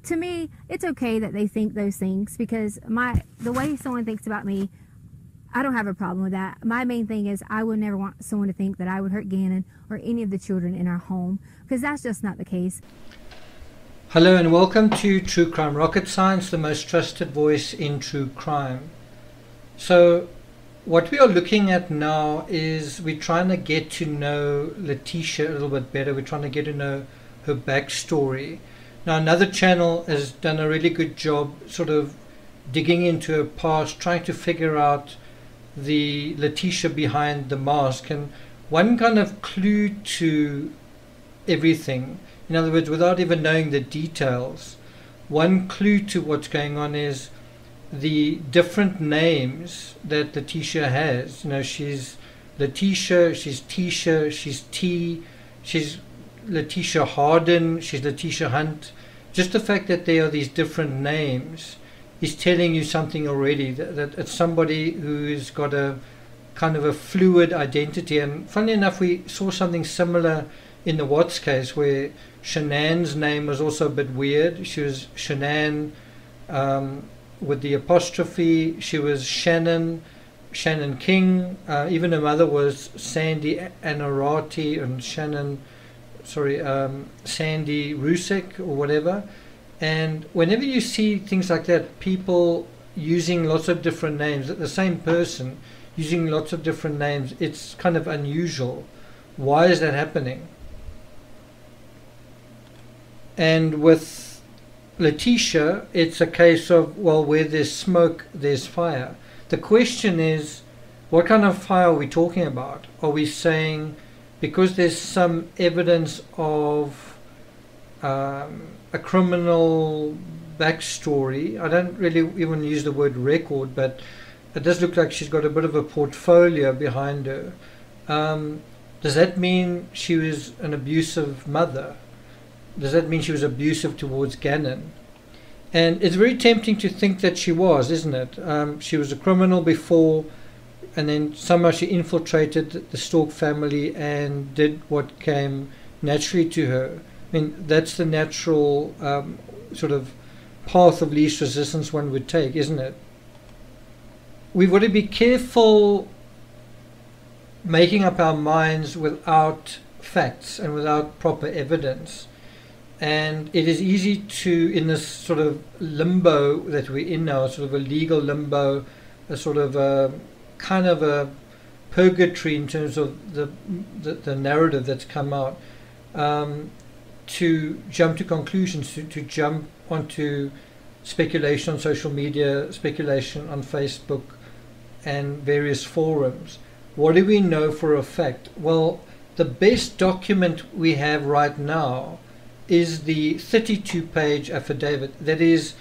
to me, it's okay that they think those things, because the way someone thinks about me, I don't have a problem with that. My main thing is I would never want someone to think that I would hurt Gannon or any of the children in our home, because that's just not the case. Hello and welcome to True Crime Rocket Science, the most trusted voice in true crime. So what we are looking at now is we're trying to get to know Letecia a little bit better. We're trying to get to know her backstory. Now, another channel has done a really good job sort of digging into her past, trying to figure out the Letecia behind the mask. And one kind of clue to everything, in other words, without even knowing the details, one clue to what's going on is the different names that Letecia has. You know, she's Letecia, she's Tisha, she's T, she's Letecia Harden, she's Letecia Hunt. Just the fact that there are these different names is telling you something already, that it's somebody who's got a kind of a fluid identity. And funnily enough, we saw something similar in the Watts case, where Shanann's name was also a bit weird. She was Shanann with the apostrophe. She was Shannon King. Even her mother was Sandy Anarati and Sandy Rusek or whatever. And whenever you see things like that, people using lots of different names, the same person using lots of different names, it's kind of unusual. Why is that happening? And with Letecia, it's a case of, well, where there's smoke, there's fire. The question is, what kind of fire are we talking about? Are we saying because there's some evidence of a criminal backstory, I don't really even use the word record, but it does look like she's got a bit of a portfolio behind her. Does that mean she was an abusive mother? Does that mean she was abusive towards Gannon? And it's very tempting to think that she was, isn't it? She was a criminal before, and then somehow she infiltrated the Stauch family and did what came naturally to her. I mean, that's the natural sort of path of least resistance one would take, isn't it? We've got to be careful making up our minds without facts and without proper evidence. And it is easy to, in this sort of limbo that we're in now, sort of a legal limbo, a sort of a kind of a purgatory in terms of the narrative that's come out, to jump to conclusions, to jump onto speculation on social media, speculation on Facebook and various forums. What do we know for a fact? Well, the best document we have right now is the 32-page affidavit. That is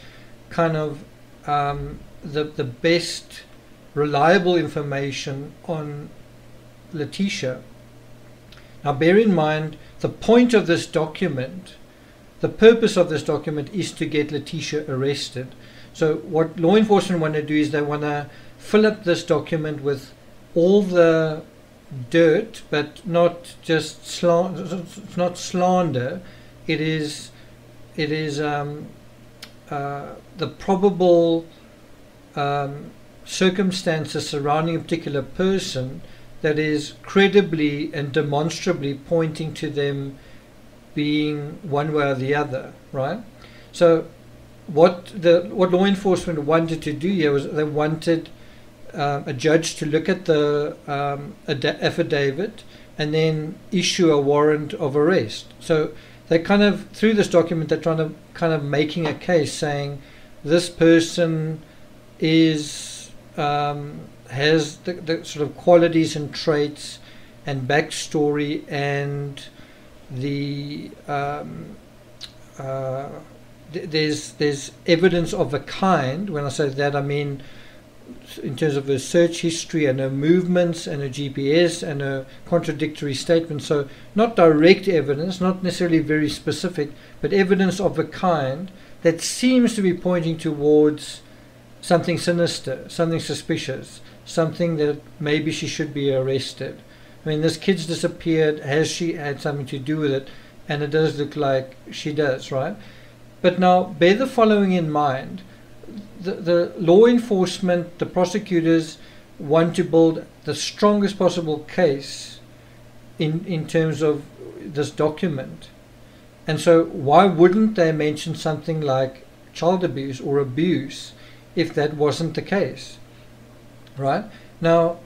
kind of the best reliable information on Letecia. Now bear in mind, the point of this document, the purpose of this document is to get Letecia arrested. So what law enforcement want to do is they want to fill up this document with all the dirt, but not just it's not slander. It is the probable circumstances surrounding a particular person that is credibly and demonstrably pointing to them being one way or the other, right? So what law enforcement wanted to do here was they wanted a judge to look at the affidavit and then issue a warrant of arrest. So they kind of, through this document, they're trying to kind of making a case saying this person is has the sort of qualities and traits and backstory and the there's evidence of a kind. When I say that, I mean in terms of her search history and her movements and her GPS and her contradictory statements. So not direct evidence, not necessarily very specific, but evidence of a kind that seems to be pointing towards something sinister, something suspicious, something that maybe she should be arrested. I mean, this kid's disappeared. Has she had something to do with it? And it does look like she does, right? But now bear the following in mind. The law enforcement, the prosecutors want to build the strongest possible case in terms of this document. And so why wouldn't they mention something like child abuse or abuse if that wasn't the case? Right? Now,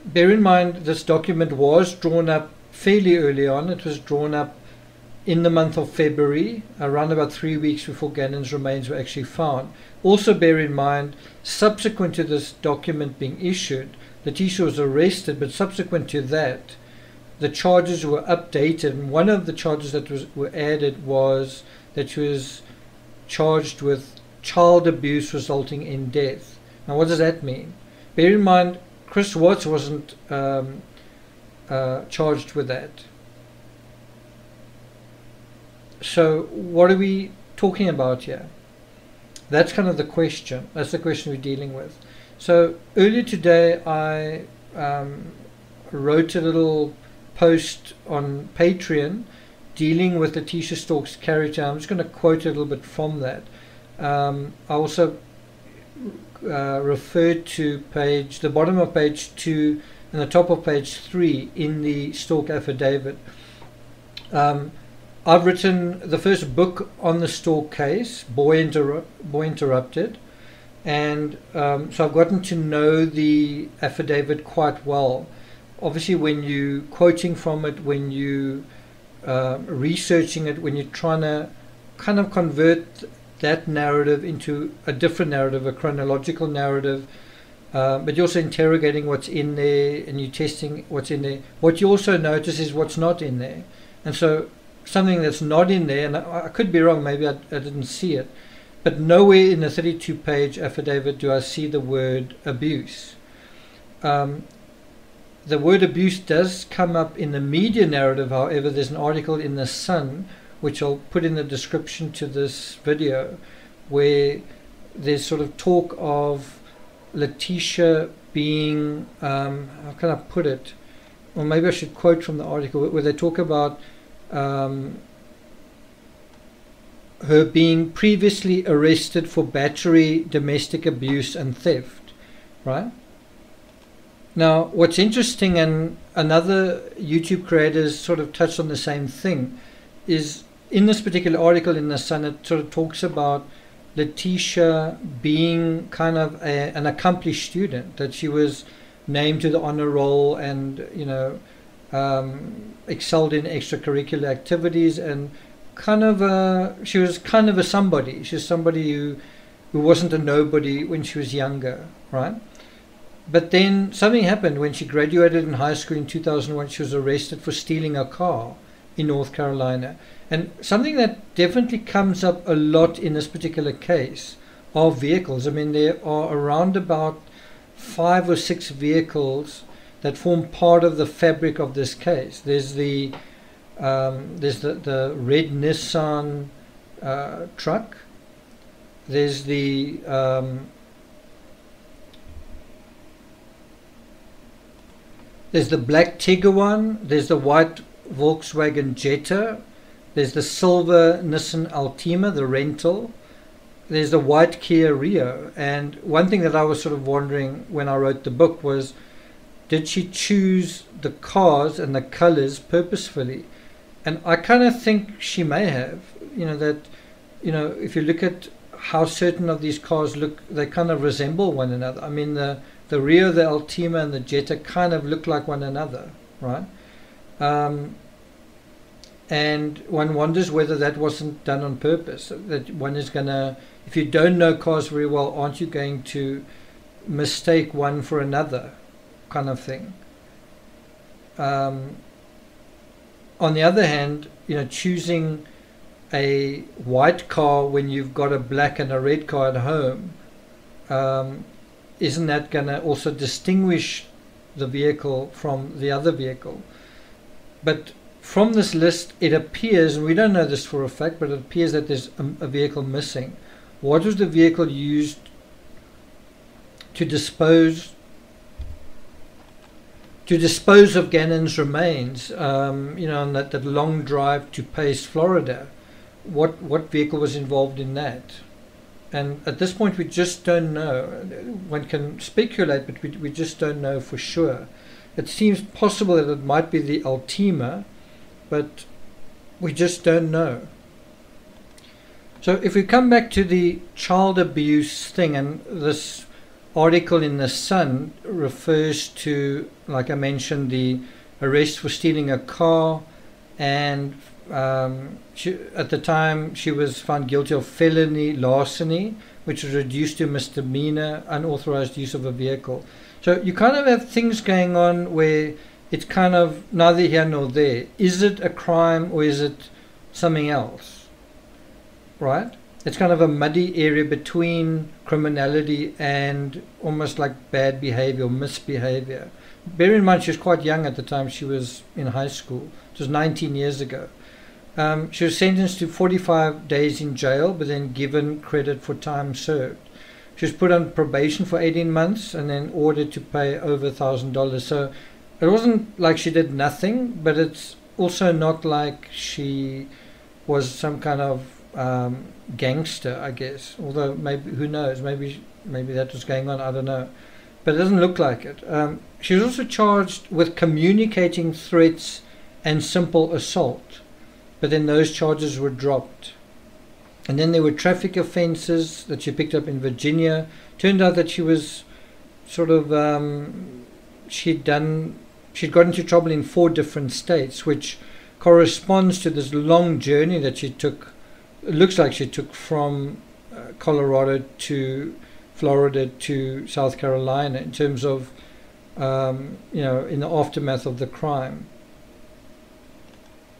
bear in mind this document was drawn up fairly early on. It was drawn up in the month of February, around about 3 weeks before Gannon's remains were actually found. Also bear in mind, subsequent to this document being issued, Letecia was arrested, but subsequent to that, the charges were updated, and one of the charges that were added was that she was charged with child abuse resulting in death. Now what does that mean? Bear in mind, Chris Watts wasn't charged with that. So what are we talking about here? That's kind of the question. That's the question we're dealing with. So earlier today I wrote a little post on Patreon dealing with Letecia Stauch's character. I'm just going to quote a little bit from that. I also referred to the bottom of page 2 and the top of page 3 in the Stauch affidavit. I've written the first book on the Stauch case, Boy Interrupted, and so I've gotten to know the affidavit quite well. Obviously, when you're quoting from it, when you researching it, when you're trying to kind of convert that narrative into a different narrative, a chronological narrative, but you're also interrogating what's in there and you're testing what's in there. What you also notice is what's not in there. And so something that's not in there, and I could be wrong, maybe I didn't see it, but nowhere in the 32-page affidavit do I see the word abuse. The word abuse does come up in the media narrative, however. There's an article in The Sun, which I'll put in the description to this video, where there's sort of talk of Letecia being, how can I put it? Or maybe I should quote from the article, where they talk about her being previously arrested for battery, domestic abuse and theft, right? Now what's interesting, and another YouTube creators sort of touched on the same thing, is in this particular article in The Sun, it sort of talks about Letecia being kind of an accomplished student, that she was named to the honor roll and, you know, excelled in extracurricular activities, and kind of she was kind of a somebody. She was somebody who wasn't a nobody when she was younger, right? But then something happened when she graduated in high school in 2001. She was arrested for stealing a car in North Carolina. And something that definitely comes up a lot in this particular case are vehicles. I mean, there are around about 5 or 6 vehicles that form part of the fabric of this case. There's the red Nissan truck. There's the black Tiguan. There's the white Volkswagen Jetta. There's the silver Nissan Altima, the rental. There's the white Kia Rio. And one thing that I was sort of wondering when I wrote the book was, did she choose the cars and the colors purposefully? And I kind of think she may have. You know, that, you know, if you look at how certain of these cars look, they kind of resemble one another. I mean, the Rio, the Altima and the Jetta kind of look like one another, right? And one wonders whether that wasn't done on purpose, that one is going to, if you don't know cars very well, aren't you going to mistake one for another, kind of thing. On the other hand, you know, choosing a white car when you've got a black and a red car at home, isn't that going to also distinguish the vehicle from the other vehicle? But from this list, it appears, and we don't know this for a fact, but it appears that there's a vehicle missing. What was the vehicle used to dispose of Gannon's remains, you know, on that long drive to Pace, Florida? what vehicle was involved in that. And at this point, we just don't know. One can speculate, but we just don't know for sure. It seems possible that it might be the Altima, but we just don't know. So if we come back to the child abuse thing, and this article in The Sun refers to, like I mentioned, the arrest for stealing a car, and at the time she was found guilty of felony larceny, which was reduced to misdemeanor, unauthorized use of a vehicle. So you kind of have things going on where it's kind of neither here nor there. Is it a crime or is it something else? Right? It's kind of a muddy area between criminality and almost like bad behavior or misbehavior. Bear in mind, she was quite young at the time she was in high school. It was 19 years ago. She was sentenced to 45 days in jail, but then given credit for time served. She was put on probation for 18 months and then ordered to pay over $1,000. So it wasn't like she did nothing, but it's also not like she was some kind of gangster, I guess. Although maybe, who knows, maybe that was going on, I don't know. But it doesn't look like it. She was also charged with communicating threats and simple assault, but then those charges were dropped. And then there were traffic offences that she picked up in Virginia. Turned out that she was sort of she'd got into trouble in 4 different states, which corresponds to this long journey that she took. It looks like she took from Colorado to Florida to South Carolina in terms of in the aftermath of the crime.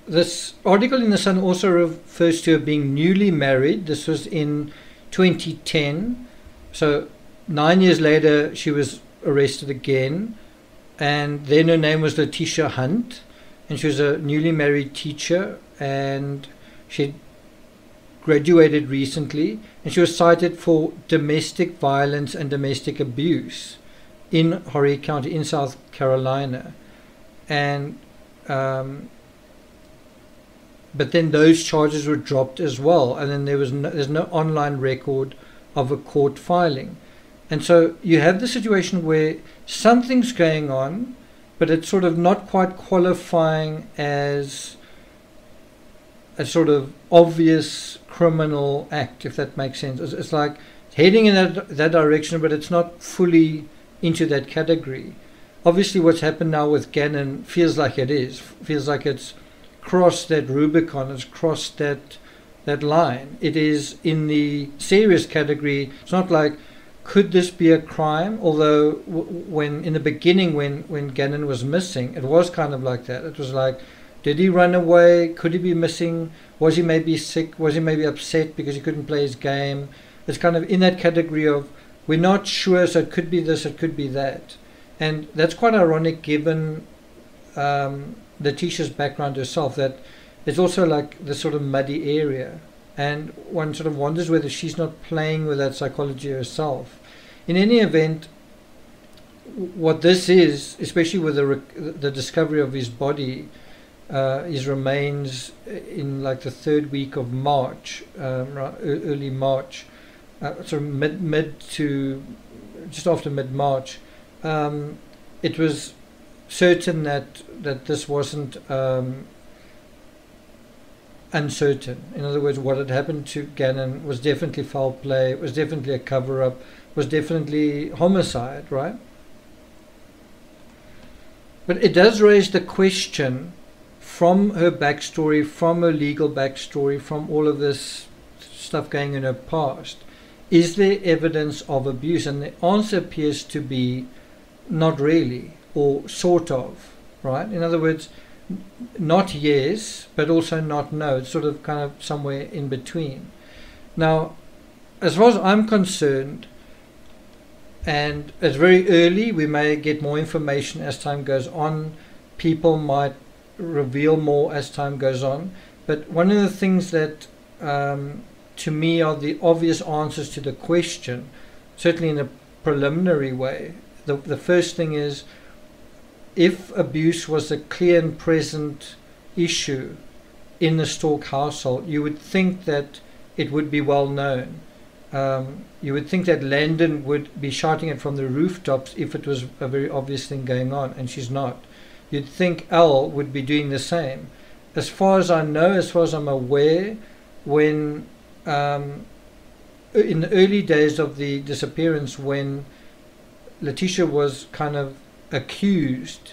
This article in The Sun also refers to her being newly married. This was in 2010. So 9 years later, she was arrested again. And then her name was Letecia Hunt. And she was a newly married teacher. And she graduated recently. And she was cited for domestic violence and domestic abuse in Horry County in South Carolina. And but then those charges were dropped as well, and then there's no online record of a court filing. And so you have the situation where something's going on, but it's sort of not quite qualifying as a sort of obvious criminal act, if that makes sense. It's like heading in that direction, but it's not fully into that category. Obviously what's happened now with Gannon feels like it's crossed that Rubicon, it's crossed that line. It is in the serious category. It's not like, could this be a crime? Although when in the beginning, when Gannon was missing, it was kind of like that. It was like, did he run away? Could he be missing? Was he maybe sick? Was he maybe upset because he couldn't play his game? It's kind of in that category of, we're not sure, so it could be this, it could be that. And that's quite ironic given Letecia's background herself, that it's also like this sort of muddy area, and one sort of wonders whether she's not playing with that psychology herself. In any event, what this is, especially with the discovery of his body, his remains in like the 3rd week of March, early March, sort of mid to just after mid-March, it was certain that this wasn't uncertain. In other words, what had happened to Gannon was definitely foul play, was definitely a cover-up, was definitely homicide, right? But it does raise the question, from her backstory, from her legal backstory, from all of this stuff going in her past, is there evidence of abuse? And the answer appears to be not really, or sort of, right? In other words, not yes, but also not no. It's sort of kind of somewhere in between. Now, as far as I'm concerned, and it's very early, we may get more information as time goes on. People might reveal more as time goes on. But one of the things that to me are the obvious answers to the question, certainly in a preliminary way, the first thing is, if abuse was a clear and present issue in the Stauch household, you would think that it would be well known. You would think that Landon would be shouting it from the rooftops if it was a very obvious thing going on, and she's not. You'd think Elle would be doing the same. As far as I know, as far as I'm aware, when in the early days of the disappearance, when Letecia was kind of accused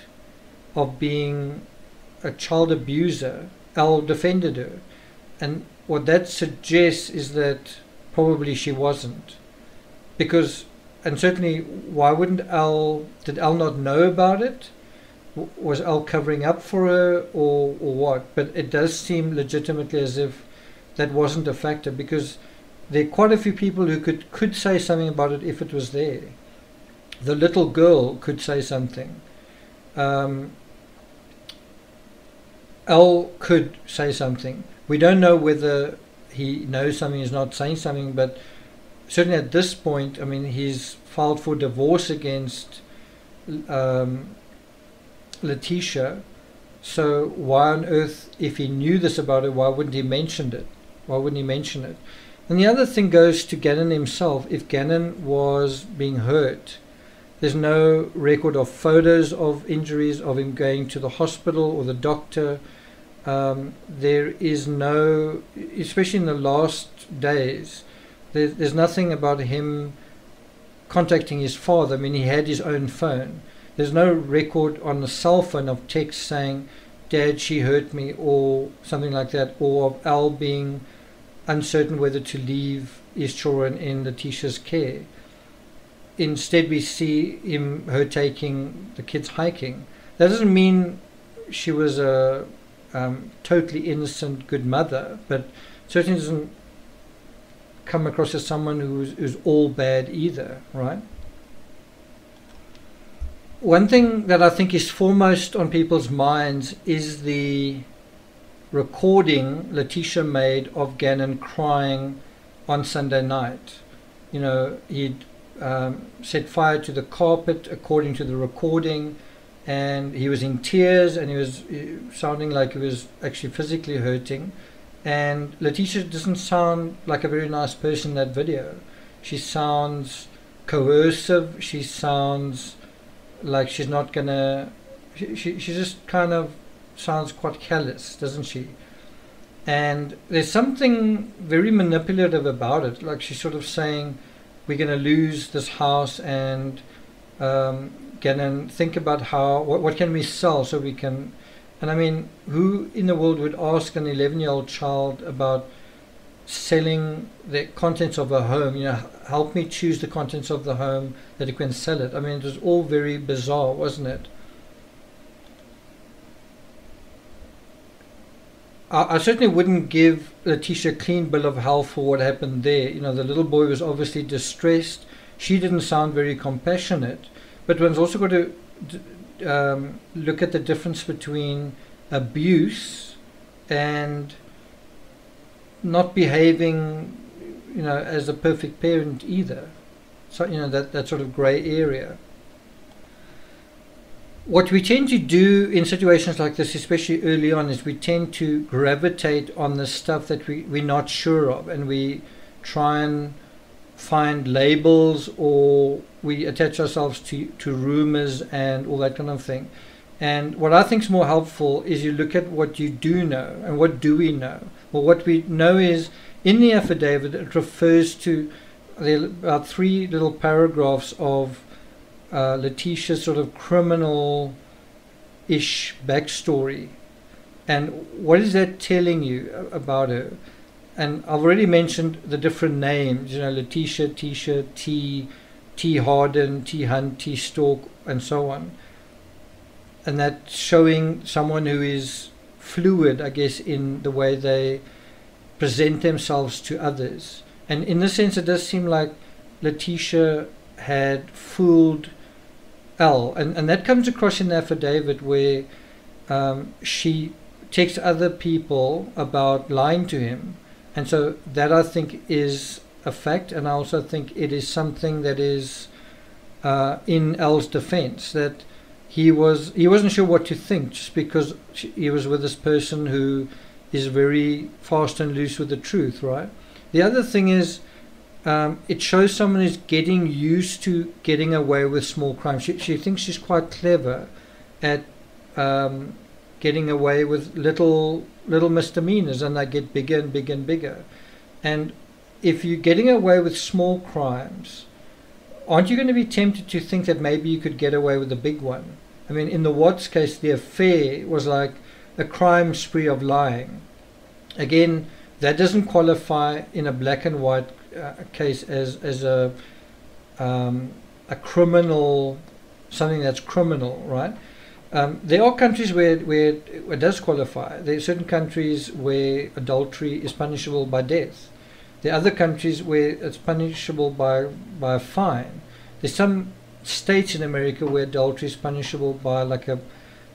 of being a child abuser, Elle defended her. And what that suggests is that probably she wasn't. Because, and certainly, why wouldn't Elle, did Elle not know about it? Was Elle covering up for her, or what? But it does seem legitimately as if that wasn't a factor, because there are quite a few people who could say something about it if it was there. The little girl could say something. Elle could say something. We don't know whether he knows something, he's not saying something, but certainly at this point, I mean, he's filed for divorce against Letecia. So why on earth, if he knew this about her, why wouldn't he mention it? Why wouldn't he mention it? And the other thing goes to Gannon himself. If Gannon was being hurt, there's no record of photos of injuries, of him going to the hospital or the doctor. There is no, especially in the last days, there's nothing about him contacting his father. I mean, he had his own phone. There's no record on the cell phone of text saying, "Dad, she hurt me," or something like that, or of Al being uncertain whether to leave his children in Letecia's care. Instead, we see her taking the kids hiking. That doesn't mean she was a totally innocent, good mother, but certainly doesn't come across as someone who's all bad either, right? One thing that I think is foremost on people's minds is the recording Letecia made of Gannon crying on Sunday night. You know, he'd set fire to the carpet according to the recording, and he was in tears, and he was sounding like he was actually physically hurting. And Letecia doesn't sound like a very nice person in that video. She sounds coercive. She sounds like she's not gonna, she just kind of sounds quite callous, doesn't she? And there's something very manipulative about it, like she's sort of saying, we're going to lose this house, and Gannon, think about how, what can we sell so we can, and I mean, who in the world would ask an 11-year-old child about selling the contents of a home? You know, help me choose the contents of the home that you can sell it. I mean, it was all very bizarre, wasn't it? I certainly wouldn't give Letecia a clean bill of health for what happened there. You know, the little boy was obviously distressed. She didn't sound very compassionate. But one's also got to look at the difference between abuse and not behaving, you know, as a perfect parent either. So, you know, that sort of grey area. What we tend to do in situations like this, especially early on, is we tend to gravitate on the stuff that we're not sure of, and we try and find labels, or we attach ourselves to rumors and all that kind of thing. And what I think is more helpful is you look at what you do know, and what do we know? Well, what we know is, in the affidavit, it refers to, there are about 3 little paragraphs of Letecia's sort of criminal-ish backstory. And what is that telling you about her? And I've already mentioned the different names, you know, Letecia, Tisha, T. Harden, T. Hunt, T. Stauch, and so on. And that's showing someone who is fluid, I guess, in the way they present themselves to others. And in this sense, it does seem like Letecia had fooled Elle, and that comes across in the affidavit, where she texts other people about lying to him. And so that, I think, is a fact, and I also think it is something that is in Elle's defense, that he wasn't sure what to think, just because he was with this person who is very fast and loose with the truth, right? The other thing is, it shows someone is getting used to getting away with small crimes. She thinks she's quite clever at getting away with little misdemeanors, and they get bigger and bigger and bigger. And if you're getting away with small crimes, aren't you going to be tempted to think that maybe you could get away with a big one? I mean, in the Watts case, the affair was like a crime spree of lying. Again, that doesn't qualify in a black and white case as a criminal, something that's criminal, right? There are countries where it does qualify. There are certain countries where adultery is punishable by death. There are other countries where it's punishable by a fine. There's some states in America where adultery is punishable by like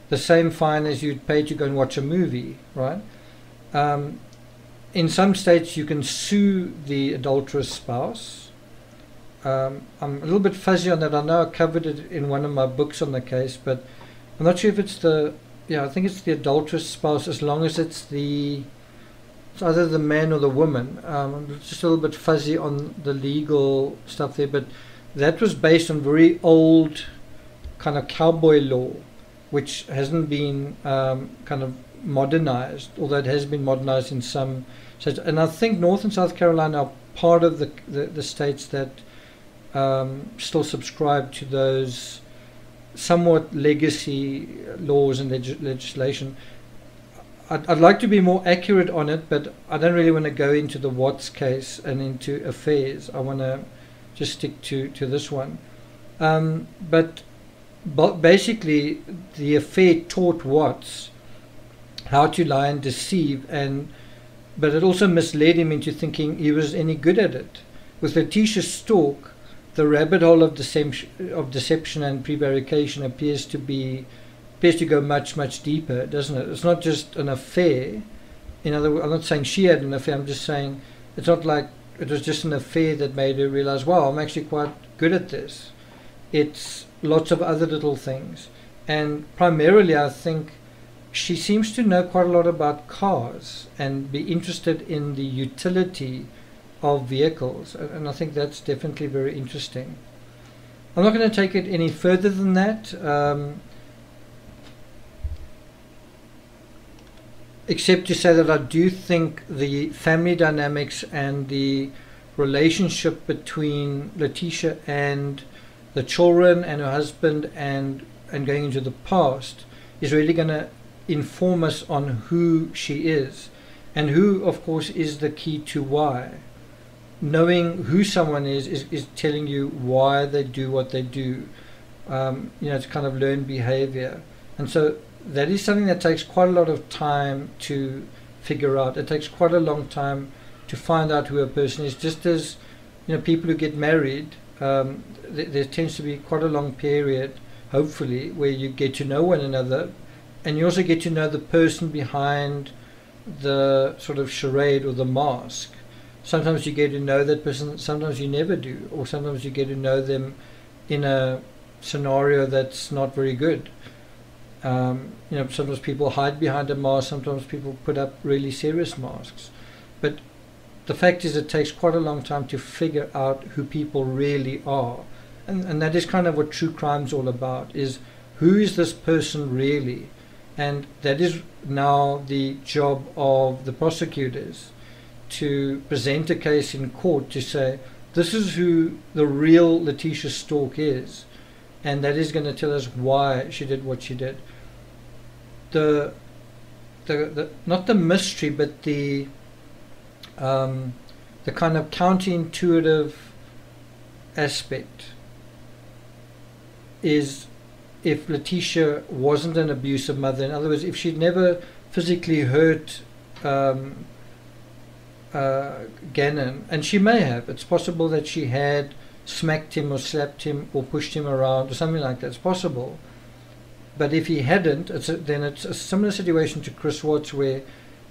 the same fine as you'd pay to go and watch a movie, right? In some states you can sue the adulterous spouse. I'm a little bit fuzzy on that. I know I covered it in one of my books on the case, but I'm not sure if it's I think it's the adulterous spouse, as long as it's either the man or the woman. I'm just a little bit fuzzy on the legal stuff there, but that was based on very old kind of cowboy law, which hasn't been kind of modernized, although it has been modernized in some states. And I think North and South Carolina are part of the states that still subscribe to those somewhat legacy laws and legislation. I'd like to be more accurate on it, but I don't really want to go into the Watts case and into affairs. I want to just stick to this one. But basically, the affair taught Watts how to lie and deceive, but it also misled him into thinking he was any good at it. With Letecia Stauch, the rabbit hole of deception and prevarication appears to go much, much deeper, doesn't it? It's not just an affair. In other words, I'm not saying she had an affair. I'm just saying it's not like it was just an affair that made her realize, wow, I'm actually quite good at this. It's lots of other little things. And primarily, I think she seems to know quite a lot about cars and be interested in the utility of vehicles. And I think that's definitely very interesting. I'm not going to take it any further than that. Except to say that I do think the family dynamics and the relationship between Letecia and the children and her husband and going into the past is really going to inform us on who she is, and who, of course, is the key to why. Knowing who someone is telling you why they do what they do. It's kind of learned behavior, and so that is something that takes quite a lot of time to figure out. It takes quite a long time to find out who a person is. Just as people who get married, there tends to be quite a long period, hopefully, where you get to know one another, and you also get to know the person behind the sort of charade or the mask. Sometimes you get to know that person, sometimes you never do, or sometimes you get to know them in a scenario that's not very good. Sometimes people hide behind a mask, sometimes people put up really serious masks. But the fact is, it takes quite a long time to figure out who people really are. And that is kind of what true crime's all about, is who is this person really? And that is now the job of the prosecutors, to present a case in court to say, this is who the real Letecia Stauch is. And that is going to tell us why she did what she did. The not the mystery, but the kind of counterintuitive aspect is, if Letecia wasn't an abusive mother, in other words, if she'd never physically hurt Gannon, and she may have, it's possible that she had smacked him or slapped him or pushed him around or something like that. It's possible. But if he hadn't, then it's a similar situation to Chris Watts, where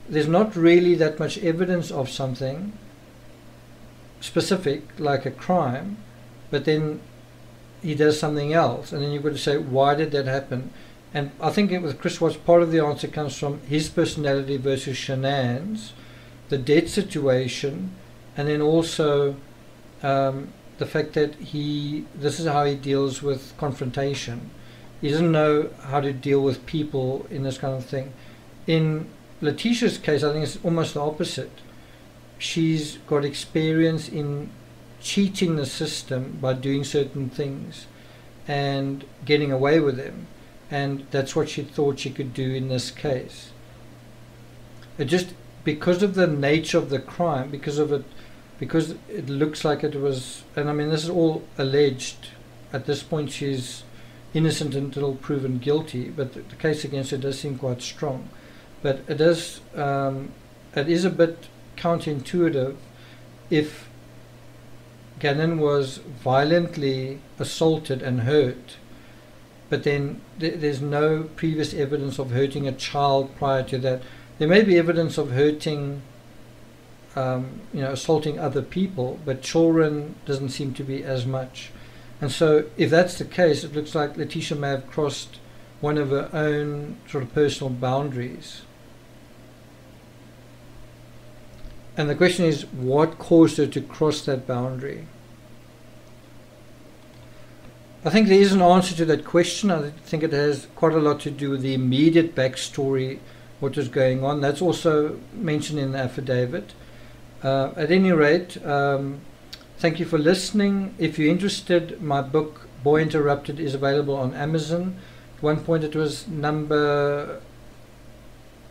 there's not really that much evidence of something specific, like a crime, but then he does something else, and then you've got to say, why did that happen? And I think with Chris Watts, part of the answer comes from his personality versus Shanann's, the debt situation, and then also the fact that this is how he deals with confrontation. He doesn't know how to deal with people in this kind of thing. In Letecia's case, I think it's almost the opposite. She's got experience in cheating the system by doing certain things and getting away with them. And that's what she thought she could do in this case. It just, because of the nature of the crime, because it looks like it was, and I mean this is all alleged, at this point she's innocent until proven guilty, but the case against her does seem quite strong. But it is a bit counterintuitive if Gannon was violently assaulted and hurt, but then there's no previous evidence of hurting a child prior to that. There may be evidence of hurting, assaulting other people, but children doesn't seem to be as much. And so if that's the case, it looks like Letecia may have crossed one of her own sort of personal boundaries. And the question is, what caused her to cross that boundary? I think there is an answer to that question. I think it has quite a lot to do with the immediate backstory, what was going on. That's also mentioned in the affidavit. At any rate, thank you for listening. If you're interested, my book, Boy Interrupted, is available on Amazon. At one point it was number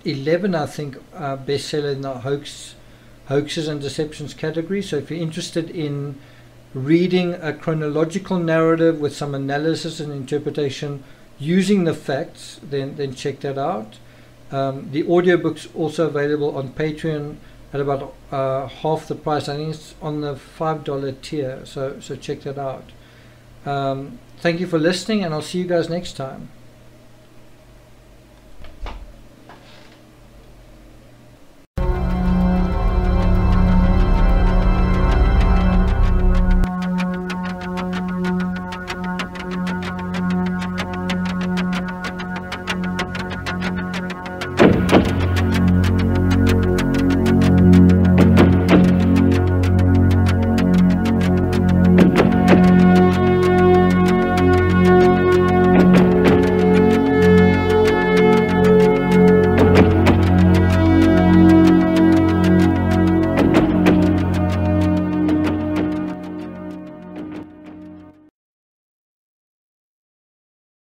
11, I think, bestseller in the hoaxes and deceptions category. So if you're interested in reading a chronological narrative with some analysis and interpretation using the facts, then check that out. The audiobook's also available on Patreon at about half the price. I think it's on the $5 tier, so check that out. Thank you for listening, and I'll see you guys next time.